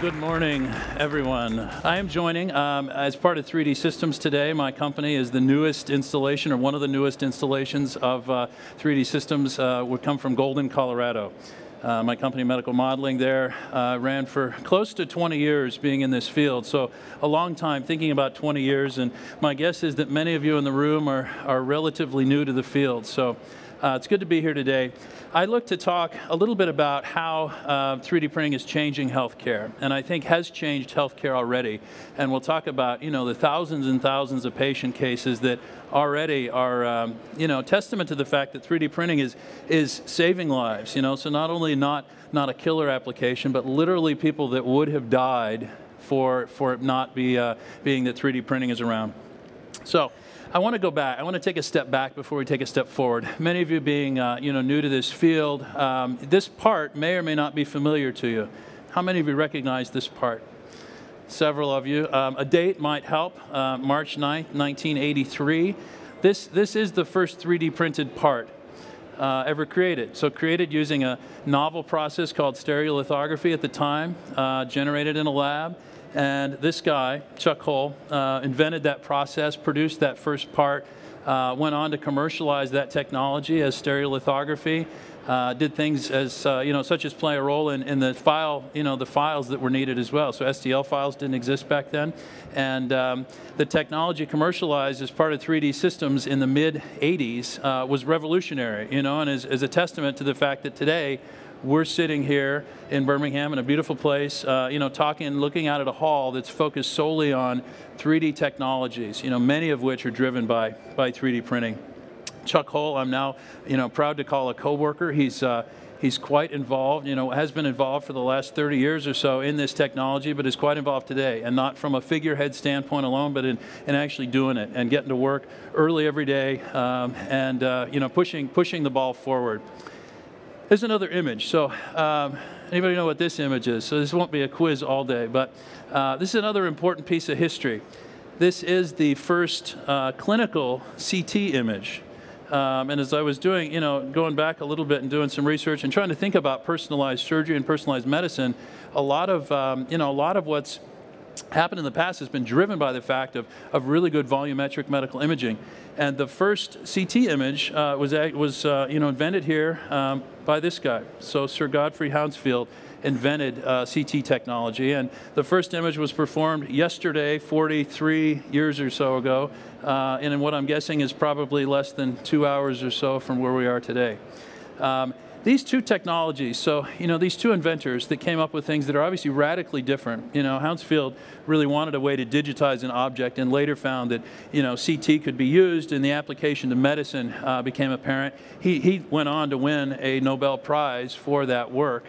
Good morning, everyone. I am joining as part of 3D Systems today. My company is the newest installation, or one of the newest installations of 3D Systems. We come from Golden, Colorado. My company, Medical Modeling, there ran for close to 20 years being in this field. So a long time, thinking about 20 years. And my guess is that many of you in the room are relatively new to the field. So it's good to be here today. I'd look to talk a little bit about how 3D printing is changing healthcare, and I think has changed healthcare already. And we'll talk about, the thousands and thousands of patient cases that already are, testament to the fact that 3D printing is saving lives. So not only not a killer application, but literally people that would have died for it not being that 3D printing is around. So I want to go back. I want to take a step back before we take a step forward. Many of you being, new to this field, this part may or may not be familiar to you. How many of you recognize this part? Several of you. A date might help. March 9th, 1983. This is the first 3D printed part ever created. So created using a novel process called stereolithography at the time, generated in a lab. And this guy, Chuck Hull, invented that process, produced that first part, went on to commercialize that technology as stereolithography, did things as, such as play a role in the file, the files that were needed as well. So STL files didn't exist back then. And the technology commercialized as part of 3D Systems in the mid-'80s was revolutionary, and is a testament to the fact that today, we're sitting here in Birmingham in a beautiful place, talking and looking out at a hall that's focused solely on 3D technologies, many of which are driven by 3D printing. Chuck Hull, I'm now, proud to call a coworker. He's quite involved, has been involved for the last 30 years or so in this technology, but is quite involved today, and not from a figurehead standpoint alone, but in actually doing it and getting to work early every day, pushing the ball forward. There's another image. So anybody know what this image is? So this won't be a quiz all day, but this is another important piece of history. This is the first clinical CT image. And as I was doing, going back a little bit and doing some research and trying to think about personalized surgery and personalized medicine, a lot of what's happened in the past has been driven by the fact of really good volumetric medical imaging. And the first CT image was invented here by this guy. So Sir Godfrey Hounsfield invented CT technology, and the first image was performed yesterday, 43 years or so ago, and in what I'm guessing is probably less than 2 hours or so from where we are today. These two technologies, so, these two inventors that came up with things that are obviously radically different. Hounsfield really wanted a way to digitize an object and later found that, CT could be used, and the application to medicine became apparent. He went on to win a Nobel Prize for that work,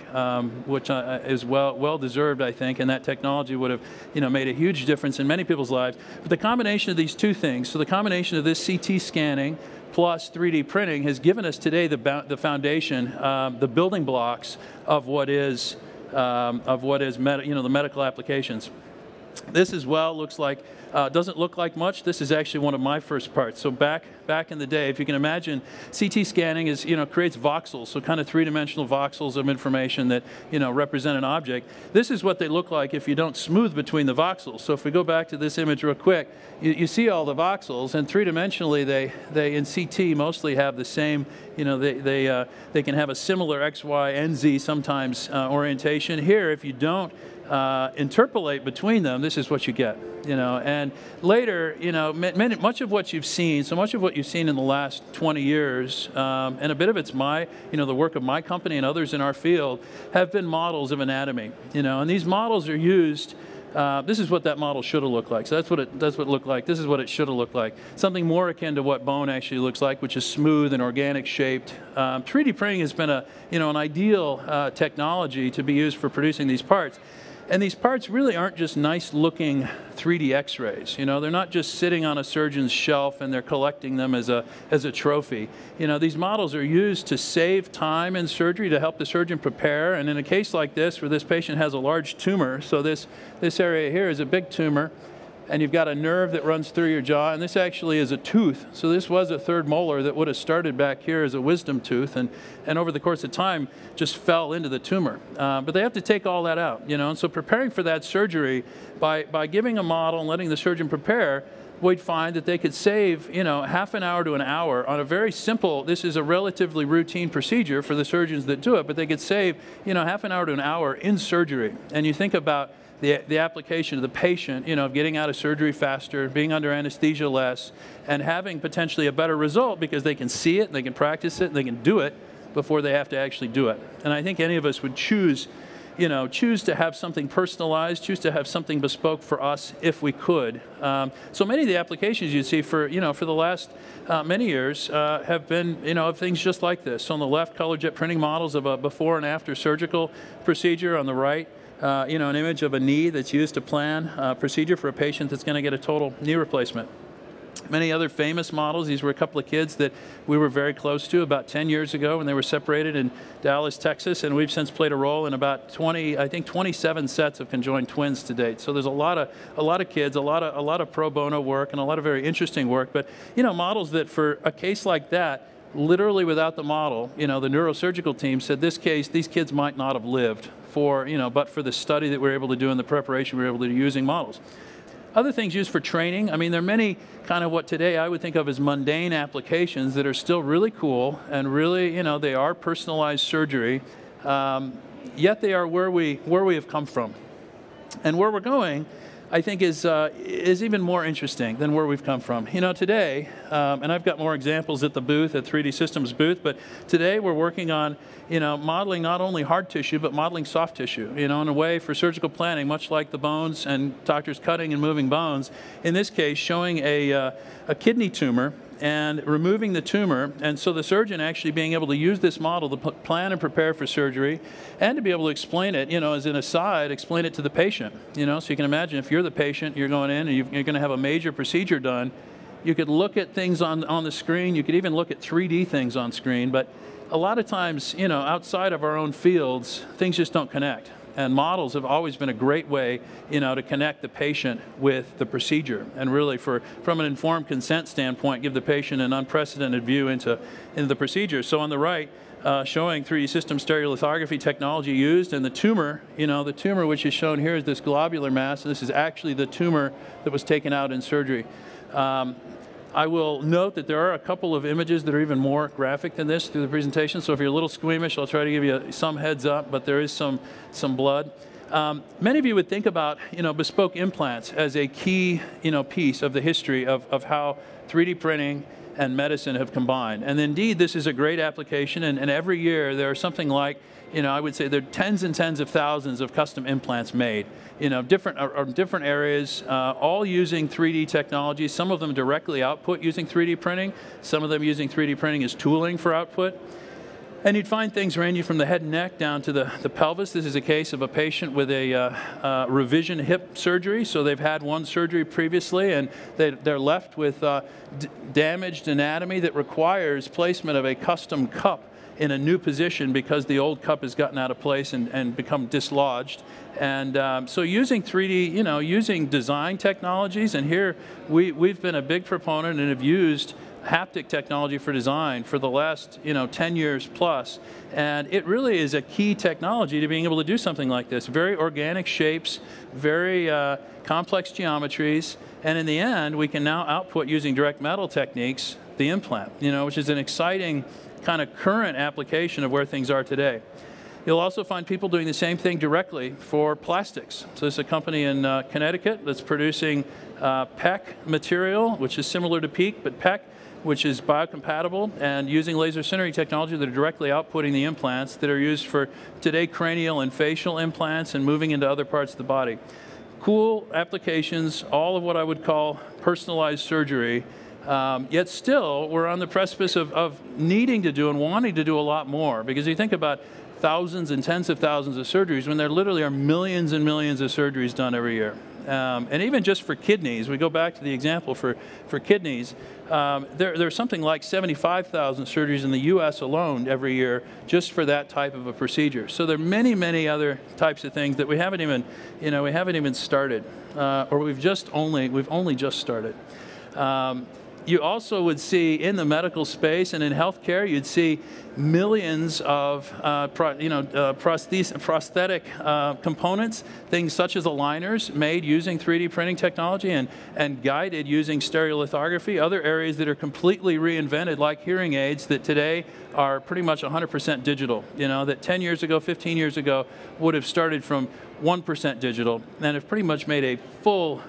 which is well-deserved, I think, and that technology would have, made a huge difference in many people's lives. But the combination of these two things, so the combination of this CT scanning plus 3D printing has given us today the foundation, the building blocks of what is the medical applications. This as well looks like, doesn't look like much. This is actually one of my first parts. So back in the day, if you can imagine, CT scanning is, creates voxels, so kind of three-dimensional voxels of information that, represent an object. This is what they look like if you don't smooth between the voxels. So if we go back to this image real quick, you see all the voxels, and three-dimensionally they in CT mostly have the same, they can have a similar X, Y, and Z sometimes orientation. Here, if you don't interpolate between them, this is what you get, and later, much of what you've seen, so much of what you've seen in the last 20 years, and a bit of it's the work of my company and others in our field, have been models of anatomy, and these models are used. This is what that model should have looked like. So that's what it looked like. This is what it should have looked like. Something more akin to what bone actually looks like, which is smooth and organic shaped. 3D printing has been an ideal technology to be used for producing these parts. And these parts really aren't just nice looking 3D x-rays. They're not just sitting on a surgeon's shelf and they're collecting them as a trophy. These models are used to save time in surgery, to help the surgeon prepare. And in a case like this, where this patient has a large tumor, so this area here is a big tumor, and you've got a nerve that runs through your jaw, and this actually is a tooth. So this was a third molar that would have started back here as a wisdom tooth, and over the course of time just fell into the tumor. But they have to take all that out, you know, and so preparing for that surgery by giving a model and letting the surgeon prepare, we'd find that they could save, you know, half an hour to an hour on a very simple, this is a relatively routine procedure for the surgeons that do it, but they could save, you know, half an hour to an hour in surgery. And you think about the application to the patient, you know, of getting out of surgery faster, being under anesthesia less, and having potentially a better result because they can see it, and they can practice it, and they can do it before they have to actually do it. And I think any of us would choose to have something personalized, choose to have something bespoke for us if we could. So many of the applications you'd see for the last many years have been, you know, of things just like this. So on the left, color jet printing models of a before and after surgical procedure. On the right, you know, an image of a knee that's used to plan a procedure for a patient that's going to get a total knee replacement. Many other famous models. These were a couple of kids that we were very close to about 10 years ago when they were separated in Dallas, Texas, and we've since played a role in about 27 sets of conjoined twins to date. So there's a lot of kids, a lot of pro bono work, and a lot of very interesting work. But you know, models that for a case like that, literally without the model, you know, the neurosurgical team said this case, these kids might not have lived for, you know, but for the study that we were able to do and the preparation we were able to do using models. Other things used for training, I mean, there are many kind of what today I would think of as mundane applications that are still really cool and really, you know, they are personalized surgery, yet they are where we have come from. And where we're going, I think, is even more interesting than where we've come from. You know, today, and I've got more examples at the booth, at 3D Systems booth, but today we're working on, you know, modeling not only hard tissue, but modeling soft tissue, you know, in a way for surgical planning, much like the bones and doctors cutting and moving bones. In this case, showing a kidney tumor and removing the tumor, and so the surgeon actually being able to use this model to plan and prepare for surgery, and to be able to explain it, you know, as an aside, explain it to the patient, you know, so you can imagine if you're the patient, you're going in and you're going to have a major procedure done, you could look at things on the screen, you could even look at 3D things on screen, but a lot of times, you know, outside of our own fields, things just don't connect. And models have always been a great way, you know, to connect the patient with the procedure, and really, from an informed consent standpoint, give the patient an unprecedented view into the procedure. So on the right, showing 3D system stereolithography technology used, and the tumor, you know, the tumor which is shown here is this globular mass, and this is actually the tumor that was taken out in surgery. I will note that there are a couple of images that are even more graphic than this through the presentation, so if you're a little squeamish, I'll try to give you some heads up, but there is some blood. Many of you would think about, you know, bespoke implants as a key, you know, piece of the history of how 3D printing and medicine have combined. And indeed, this is a great application, and every year there are something like, you know, I would say there are tens and tens of thousands of custom implants made, you know, different areas, all using 3D technology, some of them directly output using 3D printing, some of them using 3D printing as tooling for output. And you'd find things ranging from the head and neck down to the pelvis. This is a case of a patient with a revision hip surgery. So they've had one surgery previously, and they're left with damaged anatomy that requires placement of a custom cup in a new position because the old cup has gotten out of place and become dislodged. And so using 3D, you know, using design technologies, and here we've been a big proponent and have used haptic technology for design for the last, you know, 10 years plus. And it really is a key technology to being able to do something like this. Very organic shapes, very complex geometries, and in the end, we can now output using direct metal techniques the implant, you know, which is an exciting kind of current application of where things are today. You'll also find people doing the same thing directly for plastics. So there's a company in Connecticut that's producing PEC material, which is similar to PEEK, but PEC, which is biocompatible, and using laser sintering technology that are directly outputting the implants that are used for today cranial and facial implants and moving into other parts of the body. Cool applications, all of what I would call personalized surgery, yet still we're on the precipice of needing to do and wanting to do a lot more, because you think about thousands and tens of thousands of surgeries when there literally are millions and millions of surgeries done every year. And even just for kidneys, we go back to the example for kidneys, there's something like 75,000 surgeries in the U.S. alone every year just for that type of a procedure. So there are many, many other types of things that we haven't even, we haven't even started, or we've only just started. You also would see in the medical space and in healthcare, you'd see millions of prosthetic components, things such as aligners made using 3D printing technology and guided using stereolithography. Other areas that are completely reinvented, like hearing aids, that today are pretty much 100% digital. That 10 years ago, 15 years ago, would have started from 1% digital and have pretty much made a full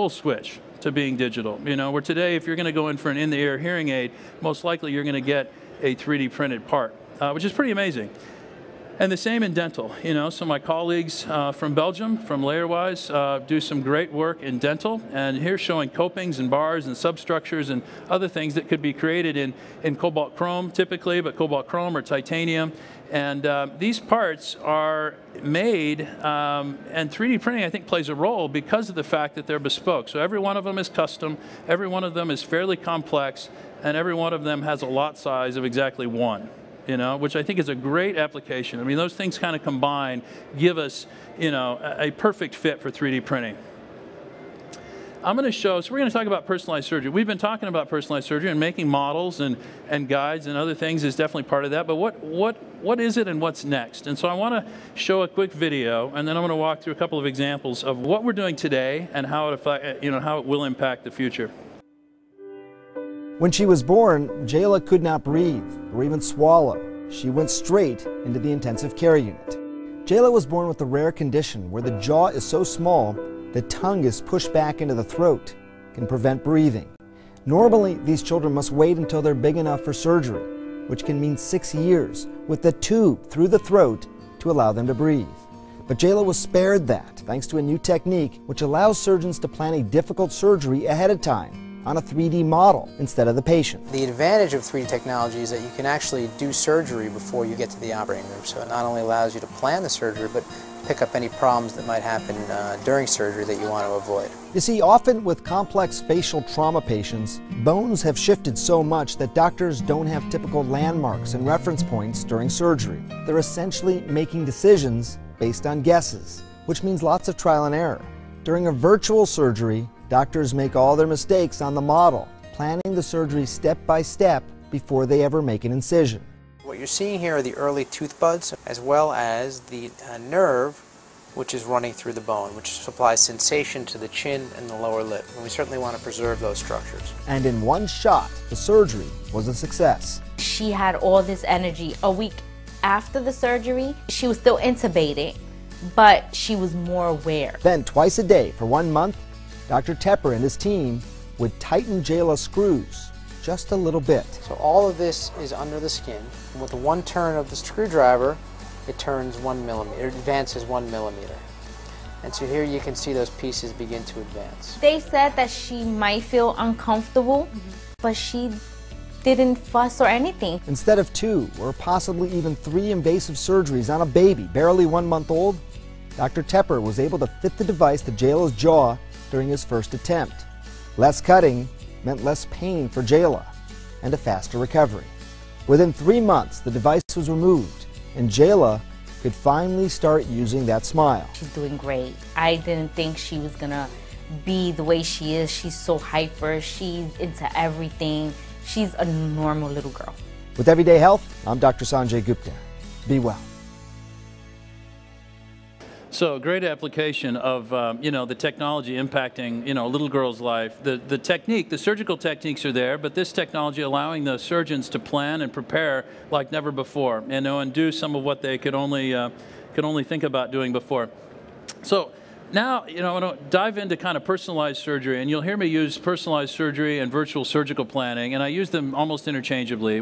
switch to being digital. Where today, if you're going to go in for an in-the-ear hearing aid, most likely you're going to get a 3D printed part, which is pretty amazing. And the same in dental. So my colleagues from Belgium, from Layerwise, do some great work in dental. And here's showing copings and bars and substructures and other things that could be created in cobalt chrome typically, but cobalt chrome or titanium. And these parts are made, and 3D printing, I think, plays a role because of the fact that they're bespoke. So every one of them is custom, every one of them is fairly complex, and every one of them has a lot size of exactly 1. Which I think is a great application. I mean, those things kind of combined give us, a perfect fit for 3D printing. I'm going to show, so we're going to talk about personalized surgery. We've been talking about personalized surgery, and making models and guides and other things is definitely part of that. But what is it and what's next? And so I want to show a quick video, and then I'm going to walk through a couple of examples of what we're doing today and how it will impact the future. When she was born, Jayla could not breathe or even swallow. She went straight into the intensive care unit. Jayla was born with a rare condition where the jaw is so small the tongue is pushed back into the throat, can prevent breathing. Normally, these children must wait until they're big enough for surgery, which can mean 6 years, with the tube through the throat to allow them to breathe. But Jayla was spared that thanks to a new technique which allows surgeons to plan a difficult surgery ahead of time on a 3D model instead of the patient. The advantage of 3D technology is that you can actually do surgery before you get to the operating room. So it not only allows you to plan the surgery, but pick up any problems that might happen during surgery that you want to avoid. You see, often with complex facial trauma patients, bones have shifted so much that doctors don't have typical landmarks and reference points during surgery. They're essentially making decisions based on guesses, which means lots of trial and error. During a virtual surgery, doctors make all their mistakes on the model, planning the surgery step by step before they ever make an incision. What you're seeing here are the early tooth buds, as well as the nerve which is running through the bone, which supplies sensation to the chin and the lower lip. And we certainly want to preserve those structures. And in one shot, the surgery was a success. She had all this energy. A week after the surgery, she was still intubated, but she was more aware. Then twice a day for 1 month, Dr. Tepper and his team would tighten Jayla's screws just a little bit. So all of this is under the skin, and with one turn of the screwdriver, it turns 1 millimeter, it advances 1 millimeter. And so here you can see those pieces begin to advance. They said that she might feel uncomfortable, but she didn't fuss or anything. Instead of 2 or possibly even 3 invasive surgeries on a baby barely 1 month old, Dr. Tepper was able to fit the device to Jayla's jaw during his first attempt. Less cutting meant less pain for Jayla and a faster recovery. Within 3 months, the device was removed and Jayla could finally start using that smile. She's doing great. I didn't think she was gonna be the way she is. She's so hyper, she's into everything. She's a normal little girl. With Everyday Health, I'm Dr. Sanjay Gupta. Be well. So great application of the technology impacting a little girl's life. The technique, the surgical techniques are there, but this technology allowing the surgeons to plan and prepare like never before, and do some of what they could only think about doing before. So now, I want to dive into kind of personalized surgery, and you'll hear me use personalized surgery and virtual surgical planning, and I use them almost interchangeably.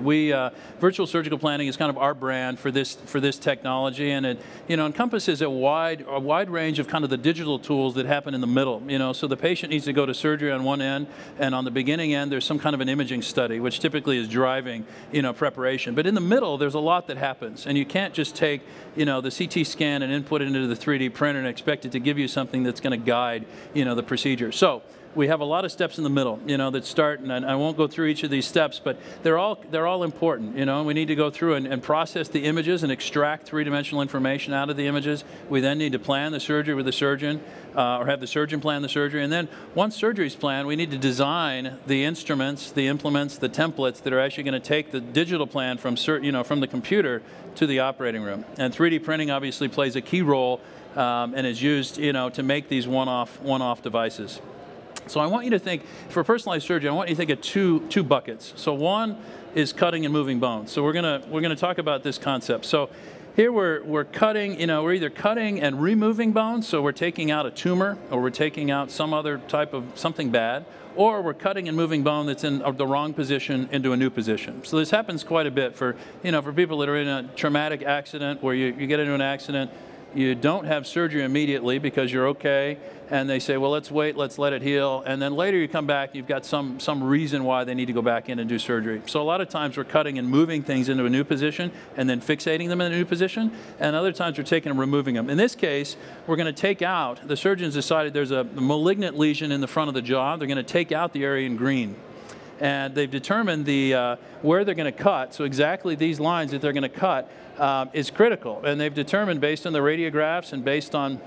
Virtual surgical planning is kind of our brand for this technology, and it encompasses a wide range of kind of the digital tools that happen in the middle. So the patient needs to go to surgery on one end, and on the beginning end, there's some kind of an imaging study, which typically is driving preparation. But in the middle, there's a lot that happens, and you can't just take the CT scan and input it into the 3D printer and expect it to give you something something that's going to guide, the procedure. So we have a lot of steps in the middle, that start, and I won't go through each of these steps, but they're all important. We need to go through and process the images and extract three-dimensional information out of the images. We then need to plan the surgery with the surgeon, or have the surgeon plan the surgery. And then once surgery is planned, we need to design the instruments, the implements, the templates that are actually going to take the digital plan from from the computer to the operating room. And 3D printing obviously plays a key role and is used, to make these one-off devices. So I want you to think, for personalized surgery, I want you to think of two buckets. So one is cutting and moving bones. So we're gonna talk about this concept. So here we're cutting, we're either cutting and removing bones, so we're taking out a tumor, or we're taking out some other type of something bad, or we're cutting and moving bone that's in the wrong position into a new position. So this happens quite a bit for people that are in a traumatic accident, where you get into an accident, you don't have surgery immediately because you're okay, and they say, well, let's wait, let's let it heal, and then later you come back, you've got some reason why they need to go back in and do surgery. So a lot of times we're cutting and moving things into a new position and then fixating them in a new position, and other times we're taking and removing them. In this case, we're going to take out, the surgeons decided there's a malignant lesion in the front of the jaw, they're going to take out the area in green. And they've determined where they're going to cut, so exactly these lines that they're going to cut is critical. And they've determined, based on the radiographs and based on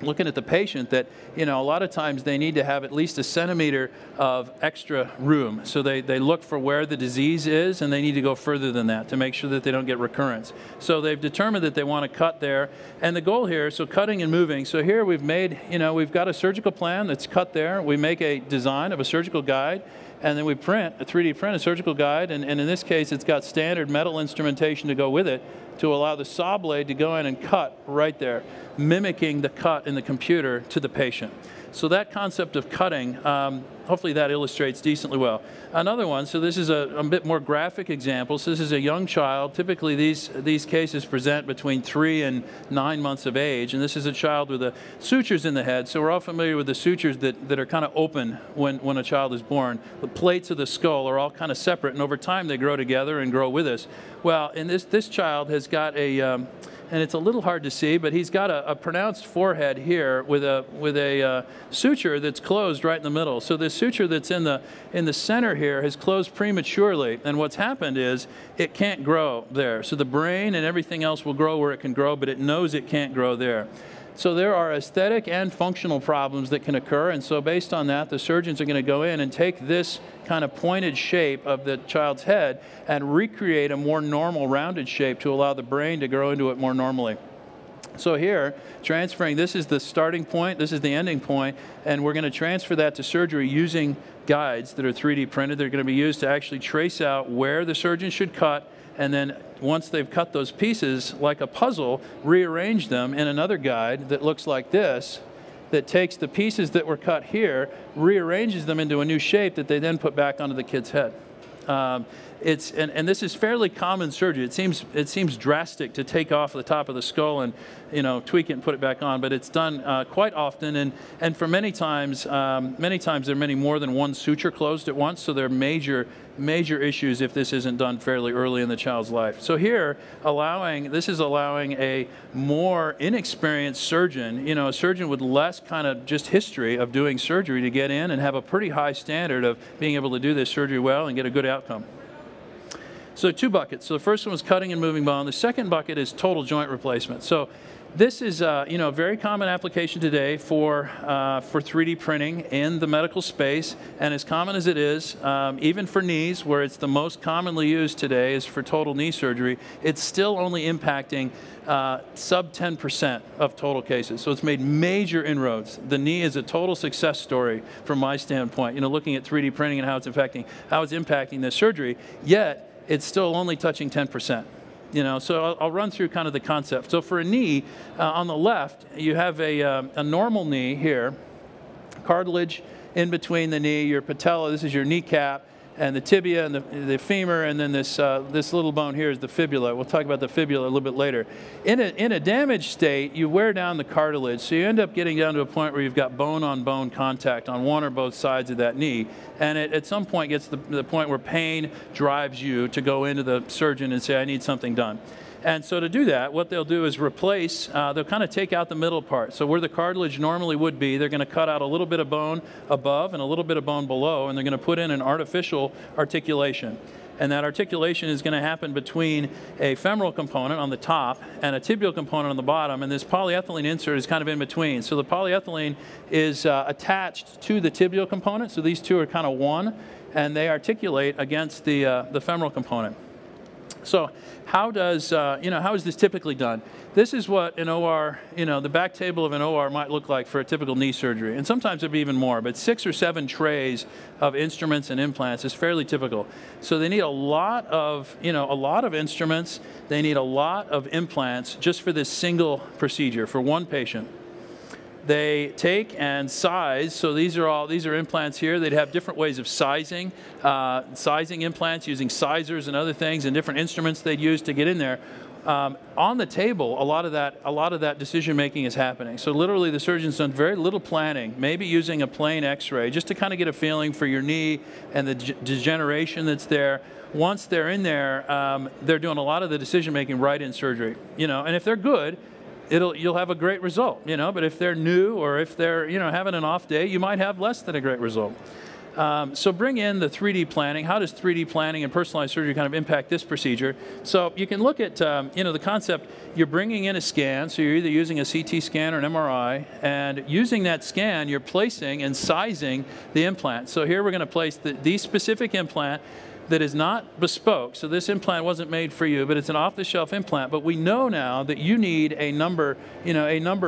looking at the patient, that a lot of times they need to have at least 1 centimeter of extra room. So they look for where the disease is, and they need to go further than that to make sure that they don't get recurrence. So they've determined that they want to cut there. And the goal here, so cutting and moving. So here we've made, we've got a surgical plan that's cut there. We make a design of a surgical guide, and then we print, 3D print a surgical guide, and in this case it's got standard metal instrumentation to go with it to allow the saw blade to go in and cut right there, mimicking the cut in the computer to the patient. So that concept of cutting, hopefully that illustrates decently well. Another one, so this is a bit more graphic example. So this is a young child. Typically these cases present between 3 and 9 months of age, and this is a child with sutures in the head. So we're all familiar with the sutures that are kind of open when a child is born. The plates of the skull are all kind of separate, and over time they grow together and grow with us. Well, and this child has got and it's a little hard to see, but he's got a pronounced forehead here with a suture that's closed right in the middle. So this suture that's in the center here has closed prematurely, and what's happened is it can't grow there. So the brain and everything else will grow where it can grow, but it knows it can't grow there. So there are aesthetic and functional problems that can occur, and so based on that, the surgeons are going to go in and take this kind of pointed shape of the child's head and recreate a more normal rounded shape to allow the brain to grow into it more normally. So here, transferring, this is the starting point, this is the ending point, and we're going to transfer that to surgery using guides that are 3D printed. They're going to be used to actually trace out where the surgeon should cut, and then once they've cut those pieces, like a puzzle, rearrange them in another guide that looks like this, that takes the pieces that were cut here, rearranges them into a new shape that they then put back onto the kid's head. And this is fairly common surgery. It seems drastic to take off the top of the skull and tweak it and put it back on, but it's done quite often, and for many times there are many more than one suture closed at once, so there are major issues if this isn't done fairly early in the child's life. So here, this is allowing a more inexperienced surgeon, a surgeon with less kind of just history of doing surgery, to get in and have a pretty high standard of being able to do this surgery well and get a good outcome. So 2 buckets. So the first one was cutting and moving bone. The second bucket is total joint replacement. So this is a very common application today for 3D printing in the medical space, and as common as it is, even for knees, where it's the most commonly used today is for total knee surgery, it's still only impacting sub 10% of total cases. So it's made major inroads. The knee is a total success story from my standpoint, looking at 3D printing and how it's impacting this surgery, yet it's still only touching 10%. So I'll run through kind of the concept. So for a knee, on the left, you have a normal knee here, cartilage in between the knee, your patella, this is your kneecap, and the tibia and the femur, and then this little bone here is the fibula. We'll talk about the fibula a little bit later. In a damaged state, you wear down the cartilage, so you end up getting down to a point where you've got bone-on-bone contact on one or both sides of that knee, and it at some point gets to the point where pain drives you to go into the surgeon and say, I need something done. And so to do that, what they'll do is replace, they'll kind of take out the middle part. So where the cartilage normally would be, they're going to cut out a little bit of bone above and a little bit of bone below, and they're going to put in an artificial articulation. And that articulation is going to happen between a femoral component on the top and a tibial component on the bottom, and this polyethylene insert is kind of in between. So the polyethylene is attached to the tibial component, so these two are kind of one, and they articulate against the femoral component. So how does, how is this typically done? This is what an OR, the back table of an OR might look like for a typical knee surgery. And sometimes it'd be even more, but 6 or 7 trays of instruments and implants is fairly typical. So they need a lot of, a lot of instruments. They need a lot of implants just for this single procedure for one patient. They take and size, so these are implants here. They'd have different ways of sizing implants using sizers and other things and different instruments they'd use to get in there. On the table, a lot of that decision making is happening. So literally the surgeon's done very little planning, maybe using a plain x-ray just to kind of get a feeling for your knee and the degeneration that's there. Once they're in there, they're doing a lot of the decision making right in surgery. And if they're good, you'll have a great result, but if they're new or if they're, having an off day, you might have less than a great result. So bring in the 3D planning. How does 3D planning and personalized surgery kind of impact this procedure? So you can look at, the concept, you're bringing in a scan, so you're either using a CT scan or an MRI, and using that scan, you're placing and sizing the implant. So here we're going to place the specific implant that is not bespoke. So this implant wasn't made for you, but it's an off-the-shelf implant. But we know now that you need a number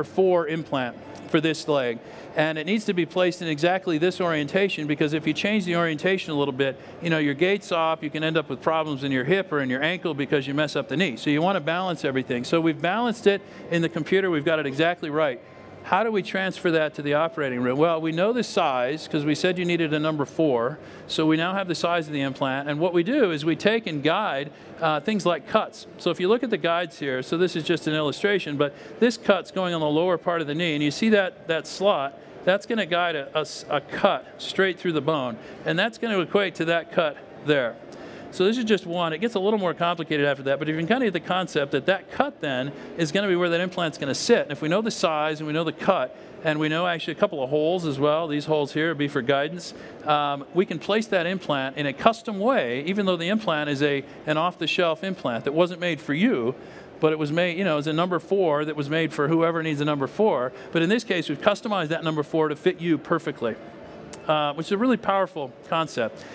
4 implant for this leg. And it needs to be placed in exactly this orientation, because if you change the orientation a little bit, your gait's off, you can end up with problems in your hip or in your ankle because you mess up the knee. So you want to balance everything. So we've balanced it in the computer, we've got it exactly right. How do we transfer that to the operating room? Well, we know the size because we said you needed a number 4. So we now have the size of the implant. And what we do is we take and guide things like cuts. So if you look at the guides here, so this is just an illustration, but this cut's going on the lower part of the knee. And you see that slot, that's going to guide a cut straight through the bone. And that's going to equate to that cut there. So this is just one. It gets a little more complicated after that, but if you can kind of get the concept that cut then is going to be where that implant's going to sit. And if we know the size and we know the cut, and we know actually a couple of holes as well, these holes here would be for guidance, we can place that implant in a custom way, even though the implant is an off-the-shelf implant that wasn't made for you, but it was made, it's a number 4 that was made for whoever needs a number 4. But in this case, we've customized that number 4 to fit you perfectly, which is a really powerful concept.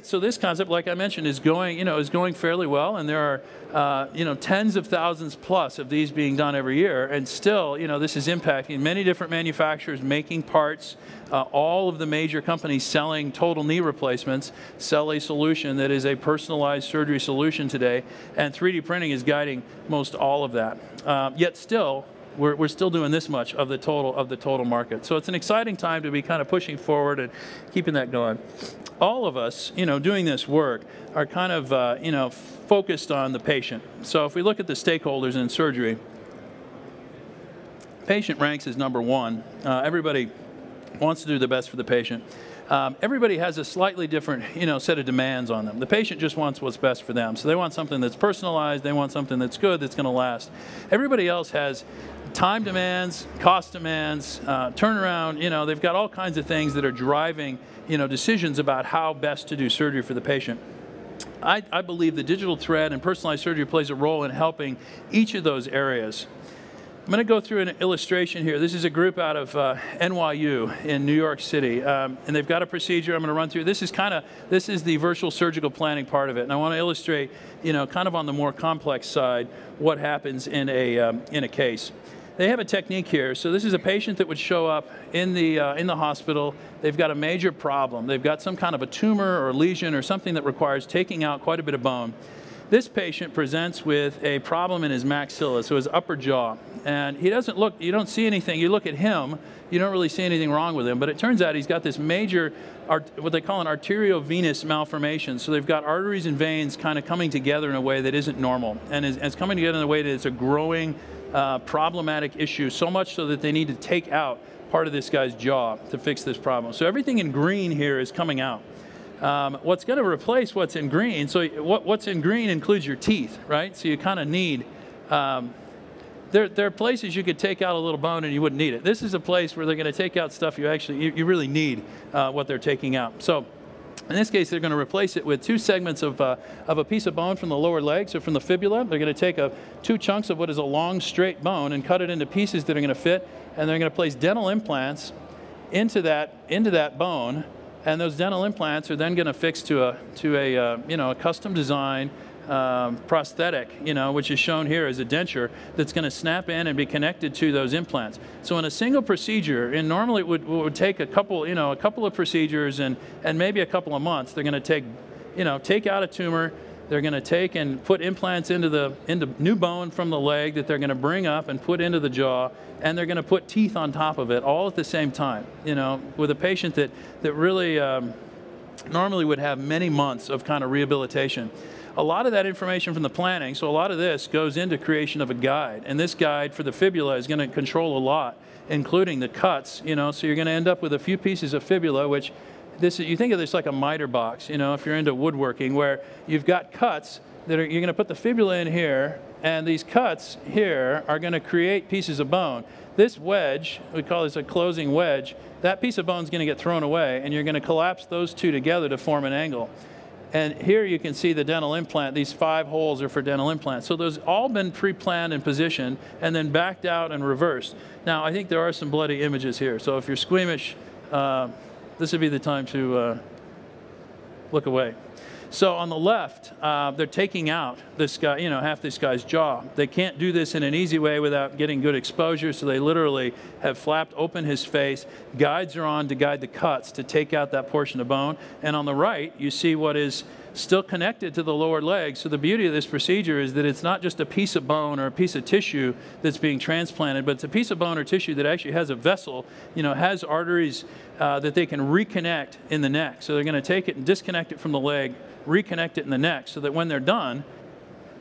So this concept, like I mentioned, is going fairly well, and there are tens of thousands plus of these being done every year, and still this is impacting many different manufacturers making parts. All of the major companies selling total knee replacements sell a solution that is a personalized surgery solution today, and 3D printing is guiding most all of that. Yet still, we're still doing this much of the total market. So it's an exciting time to be kind of pushing forward and keeping that going. All of us, doing this work are kind of, focused on the patient. So if we look at the stakeholders in surgery, patient ranks as number 1. Everybody wants to do the best for the patient. Everybody has a slightly different, set of demands on them. The patient just wants what's best for them. So they want something that's personalized. They want something that's good, that's going to last. Everybody else has time demands, cost demands, turnaround. They've got all kinds of things that are driving, decisions about how best to do surgery for the patient. I believe the digital thread and personalized surgery plays a role in helping each of those areas. I'm going to go through an illustration here. This is a group out of NYU in New York City, and they've got a procedure I'm going to run through. This is the virtual surgical planning part of it, and I want to illustrate, kind of on the more complex side, what happens in a case. They have a technique here. So this is a patient that would show up in the hospital. They've got a major problem. They've got some kind of a tumor or lesion or something that requires taking out quite a bit of bone. This patient presents with a problem in his maxilla, so his upper jaw. And he doesn't look, you don't see anything. You look at him, you don't really see anything wrong with him. But it turns out he's got this major, what they call an arteriovenous malformation. So they've got arteries and veins kind of coming together in a way that isn't normal. And it's coming together in a way that it's a growing problematic issue, so much so that they need to take out part of this guy's jaw to fix this problem. So everything in green here is coming out. What's going to replace what's in green, so what's in green includes your teeth, right? So you kind of need, there are places you could take out a little bone and you wouldn't need it. This is a place where they're going to take out stuff you really need what they're taking out. So in this case, they're going to replace it with 2 segments of a piece of bone from the lower leg, so from the fibula. They're going to take 2 chunks of what is a long, straight bone and cut it into pieces that are going to fit, and they're going to place dental implants into that bone, and those dental implants are then going to fix to a custom design prosthetic, which is shown here as a denture that's going to snap in and be connected to those implants. So in a single procedure, and normally it would take a couple of procedures and maybe a couple of months. They're going to take out a tumor. They're going to take and put implants into new bone from the leg that they're going to bring up and put into the jaw, and they're going to put teeth on top of it all at the same time. With a patient that really normally would have many months of kind of rehabilitation. A lot of that information from the planning, so a lot of this goes into creation of a guide, and this guide for the fibula is going to control a lot, including the cuts. So you're going to end up with a few pieces of fibula, which you think of this like a miter box, if you're into woodworking, where you've got cuts that you're going to put the fibula in here, and these cuts here are going to create pieces of bone. This wedge, we call this a closing wedge, that piece of bone is going to get thrown away, and you're going to collapse those 2 together to form an angle. And here you can see the dental implant. These 5 holes are for dental implants. So those all been pre-planned and positioned and then backed out and reversed. Now, I think there are some bloody images here. So if you're squeamish, this would be the time to look away. So on the left, they're taking out this guy, half this guy's jaw. They can't do this in an easy way without getting good exposure, so they literally have flapped open his face. Guides are on to guide the cuts to take out that portion of bone. And on the right, you see what is still connected to the lower leg. So the beauty of this procedure is that it's not just a piece of bone or a piece of tissue that's being transplanted, but it's a piece of bone or tissue that actually has a vessel, has arteries that they can reconnect in the neck. So they're going to take it and disconnect it from the leg, reconnect it in the neck, so that when they're done,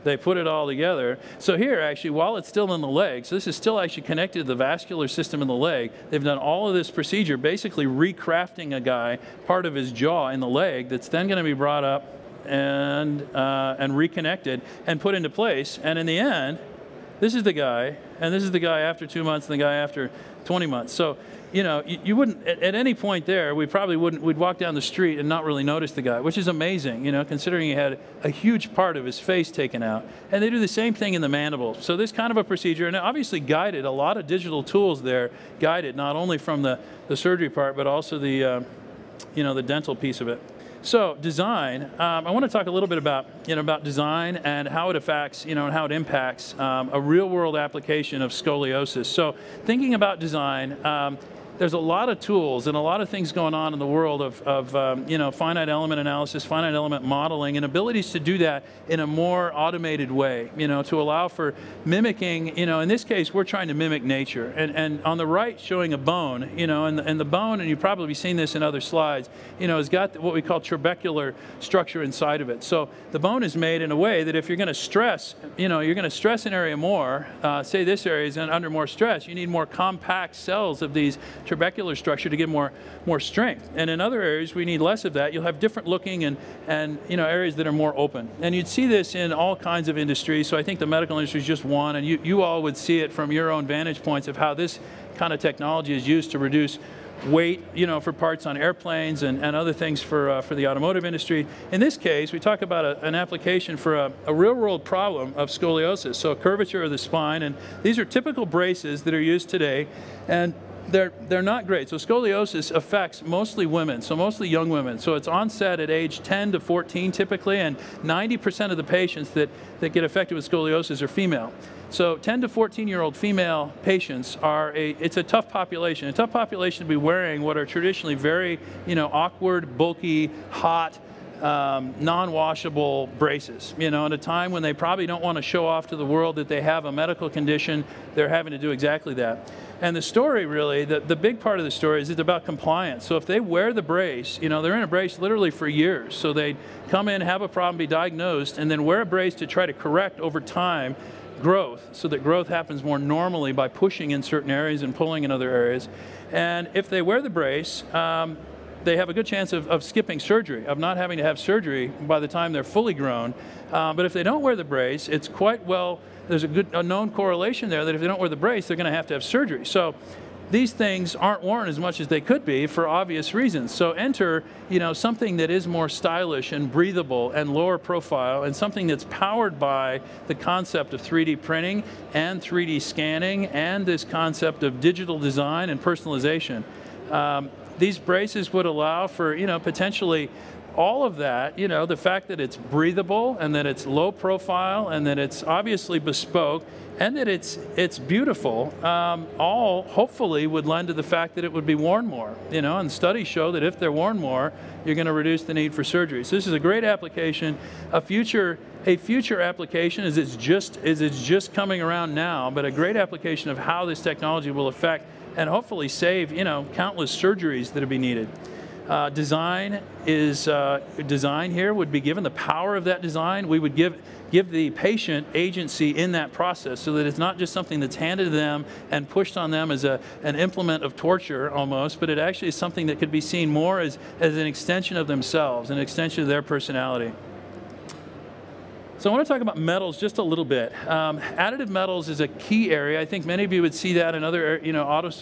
they put it all together. So here, actually, while it's still in the leg, so this is still actually connected to the vascular system in the leg, they've done all of this procedure, basically recrafting a guy, part of his jaw in the leg, that's then going to be brought up and reconnected and put into place. And in the end, this is the guy, and this is the guy after 2 months and the guy after 20 months. So, you wouldn't, at any point there, we'd walk down the street and not really notice the guy, which is amazing, considering he had a huge part of his face taken out. And they do the same thing in the mandible. So this kind of a procedure, and obviously guided, a lot of digital tools there, guided not only from the surgery part, but also the, the dental piece of it. So design, I want to talk a little bit about, about design and how it affects, and how it impacts a real-world application of scoliosis. So thinking about design, there's a lot of tools and a lot of things going on in the world of finite element analysis, finite element modeling, and abilities to do that in a more automated way, to allow for mimicking, in this case, we're trying to mimic nature. And on the right, showing a bone, and the bone, and you've probably seen this in other slides, has got what we call trabecular structure inside of it. So the bone is made in a way that if you're going to stress, you're going to stress an area more, say this area is under more stress, you need more compact cells of these trabecular structure to get more strength. And in other areas, we need less of that. You'll have different looking and areas that are more open. And you'd see this in all kinds of industries. So I think the medical industry is just one, and you all would see it from your own vantage points of how this kind of technology is used to reduce weight, for parts on airplanes and other things for the automotive industry. In this case, we talk about an application for a real-world problem of scoliosis, so a curvature of the spine. And these are typical braces that are used today, and they're not great. So scoliosis affects mostly women, so mostly young women. So it's onset at age 10 to 14 typically, and 90% of the patients that get affected with scoliosis are female. So 10 to 14-year-old female patients it's a tough population. A tough population to be wearing what are traditionally very, awkward, bulky, hot, non-washable braces. At a time when they probably don't want to show off to the world that they have a medical condition, they're having to do exactly that. And the story really, the big part of the story is it's about compliance. So if they wear the brace, they're in a brace literally for years. So they come in, have a problem, be diagnosed, and then wear a brace to try to correct over time growth, so that growth happens more normally by pushing in certain areas and pulling in other areas. And if they wear the brace, they have a good chance of skipping surgery, of not having to have surgery by the time they're fully grown. But if they don't wear the brace, it's quite well, there's a known correlation there that if they don't wear the brace, they're going to have surgery. So these things aren't worn as much as they could be for obvious reasons. So enter, something that is more stylish and breathable and lower profile, and something that's powered by the concept of 3D printing and 3D scanning and this concept of digital design and personalization. These braces would allow for, potentially all of that, the fact that it's breathable and that it's low profile and that it's obviously bespoke and that it's beautiful, all hopefully would lend to the fact that it would be worn more, and studies show that if they're worn more, you're going to reduce the need for surgery. So this is a great application. A future application is it's just coming around now, but a great application of how this technology will affect and hopefully save, countless surgeries that would be needed. Design here would be given the power of that design. We would give the patient agency in that process, so that it's not just something that's handed to them and pushed on them as an implement of torture almost, but it actually is something that could be seen more as an extension of themselves, an extension of their personality. So I want to talk about metals just a little bit. Additive metals is a key area. I think many of you would see that in other,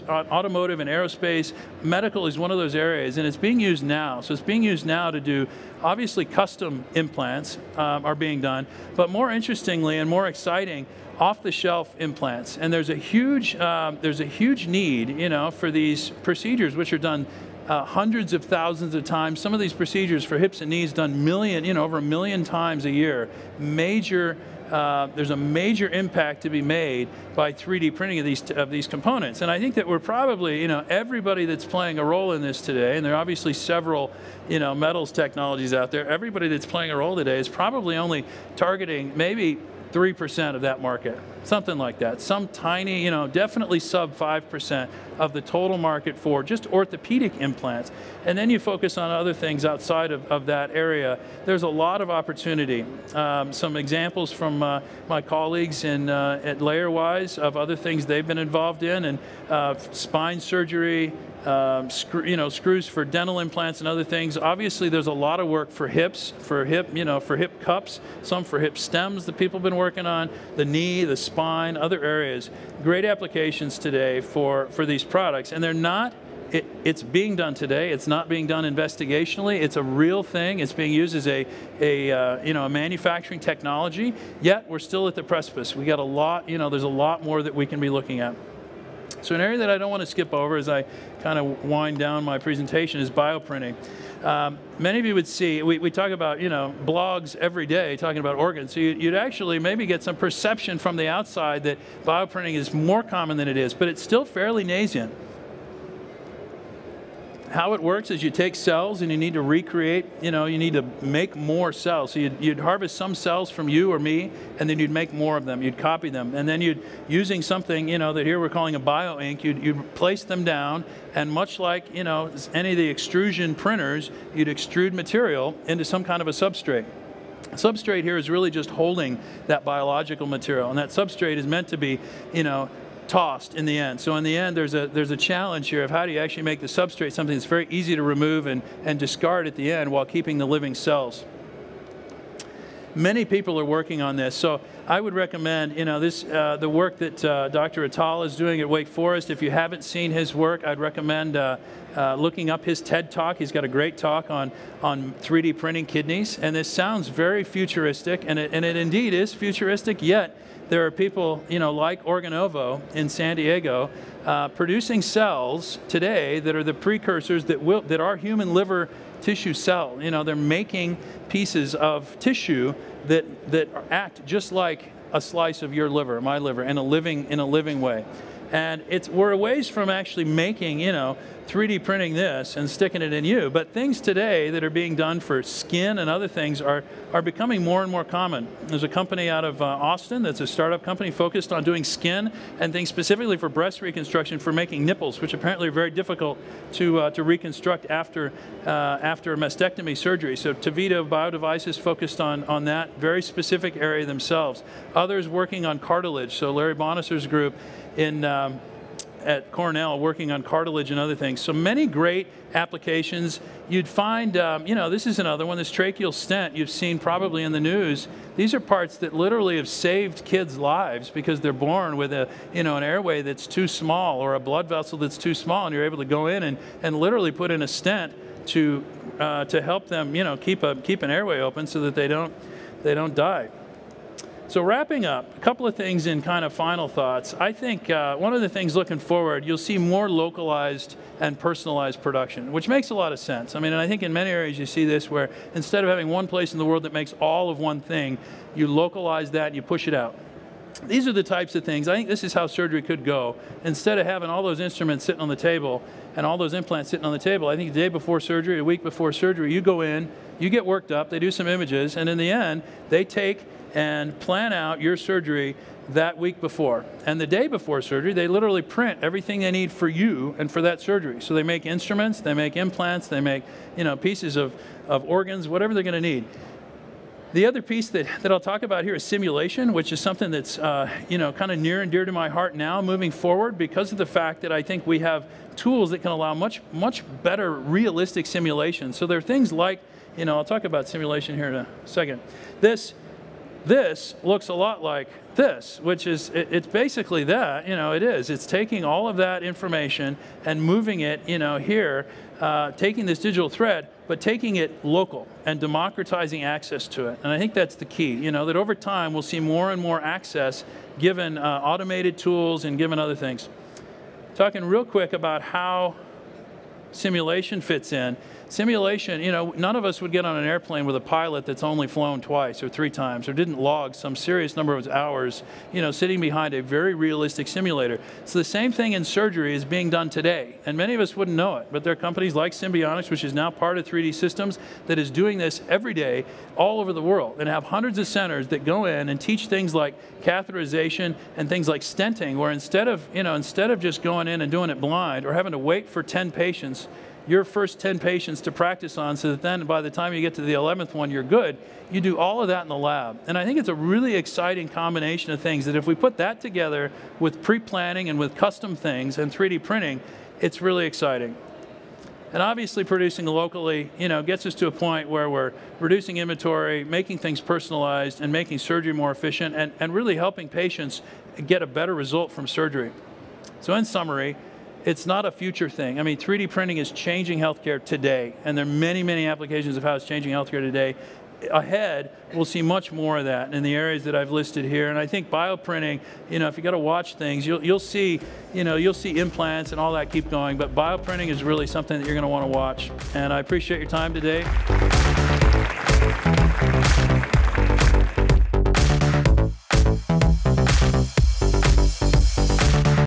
automotive and aerospace. Medical is one of those areas, and it's being used now. So it's being used now to do, obviously, custom implants are being done, but more interestingly and more exciting, off-the-shelf implants. And there's a huge need, for these procedures, which are done hundreds of thousands of times. Some of these procedures for hips and knees done over 1 million times a year. There's a major impact to be made by 3D printing of these components. And I think that we're probably, everybody that's playing a role in this today, and there are obviously several, metals technologies out there, everybody that's playing a role today is probably only targeting maybe 3% of that market, something like that. Some tiny, definitely sub 5% of the total market for just orthopedic implants. And then you focus on other things outside of that area. There's a lot of opportunity. Some examples from my colleagues at LayerWise of other things they've been involved in, and spine surgery, screws for dental implants and other things. Obviously, there's a lot of work for hips, for hip cups, some for hip stems that people have been working on, the knee, the spine, other areas. Great applications today for these products, and they're not. It's being done today. It's not being done investigationally. It's a real thing. It's being used as a manufacturing technology. Yet we're still at the precipice. We got a lot. There's a lot more that we can be looking at. So an area that I don't want to skip over as I kind of wind down my presentation is bioprinting. Many of you would see, we talk about, blogs every day talking about organs. So you'd actually maybe get some perception from the outside that bioprinting is more common than it is, but it's still fairly nascent. How it works is you take cells and you need to recreate, you need to make more cells. So you'd harvest some cells from you or me, and then you'd make more of them. You'd copy them. And then using something, that here we're calling a bioink, you'd place them down, and much like, any of the extrusion printers, you'd extrude material into some kind of a substrate. Substrate here is really just holding that biological material, and that substrate is meant to be, tossed in the end. So in the end, there's a challenge here of how do you actually make the substrate something that's very easy to remove and discard at the end while keeping the living cells. Many people are working on this, so I would recommend the work that Dr. Attal is doing at Wake Forest. If you haven't seen his work, I'd recommend looking up his TED Talk. He's got a great talk on 3D printing kidneys, and this sounds very futuristic, and it indeed is futuristic, yet there are people, like Organovo in San Diego, producing cells today that are the precursors that are human liver tissue cell. They're making pieces of tissue that act just like a slice of your liver, my liver, in a living way. And we're a ways from actually making, 3D printing this and sticking it in you. But things today that are being done for skin and other things are becoming more and more common. There's a company out of Austin that's a startup company focused on doing skin and things specifically for breast reconstruction for making nipples, which apparently are very difficult to reconstruct after a mastectomy surgery. So Tavito Biodevices focused on that very specific area themselves. Others working on cartilage. So Larry Bonacer's group in at Cornell working on cartilage and other things. So many great applications. You'd find, you know, this is another one, this tracheal stent you've seen probably in the news. These are parts that literally have saved kids' lives because they're born with a, you know, an airway that's too small or a blood vessel that's too small, and you're able to go in and literally put in a stent to help them, you know, keep an airway open so that they don't die. So wrapping up, a couple of things in kind of final thoughts. I think one of the things looking forward, you'll see more localized and personalized production, which makes a lot of sense. I mean, and I think in many areas you see this where instead of having one place in the world that makes all of one thing, you localize that and you push it out. These are the types of things, I think this is how surgery could go. Instead of having all those instruments sitting on the table and all those implants sitting on the table, I think the day before surgery, a week before surgery, you go in, you get worked up, they do some images, and in the end, they take and plan out your surgery that week before. And the day before surgery, they literally print everything they need for you and for that surgery. So they make instruments, they make implants, they make, you know, pieces of organs, whatever they're going to need. The other piece that I'll talk about here is simulation, which is something that's you know, kind of near and dear to my heart now moving forward because of the fact that I think we have tools that can allow much better realistic simulation. So there are things like, you know, I'll talk about simulation here in a second. This looks a lot like this, which is, it's basically that, you know, it is. It's taking all of that information and moving it, you know, here, taking this digital thread, but taking it local and democratizing access to it. And I think that's the key, you know, that over time we'll see more and more access given automated tools and given other things. Talking real quick about how simulation fits in. Simulation, you know, none of us would get on an airplane with a pilot that's only flown twice or 3 times or didn't log some serious number of hours, you know, sitting behind a very realistic simulator. So the same thing in surgery is being done today, and many of us wouldn't know it, but there are companies like Symbionix, which is now part of 3D Systems, that is doing this every day all over the world and have hundreds of centers that go in and teach things like catheterization and things like stenting, where instead of just going in and doing it blind or having to wait for 10 patients, your first 10 patients to practice on, so that then by the time you get to the 11th one, you're good. You do all of that in the lab. And I think it's a really exciting combination of things that if we put that together with pre-planning and with custom things and 3D printing, it's really exciting. And obviously producing locally, you know, gets us to a point where we're reducing inventory, making things personalized, and making surgery more efficient, and really helping patients get a better result from surgery. So in summary, it's not a future thing. I mean, 3D printing is changing healthcare today, and there are many, many applications of how it's changing healthcare today. Ahead, we'll see much more of that in the areas that I've listed here. And I think bioprinting, you know, if you got to watch things, you'll see, you know, you'll see implants and all that keep going. But bioprinting is really something that you're going to want to watch. And I appreciate your time today.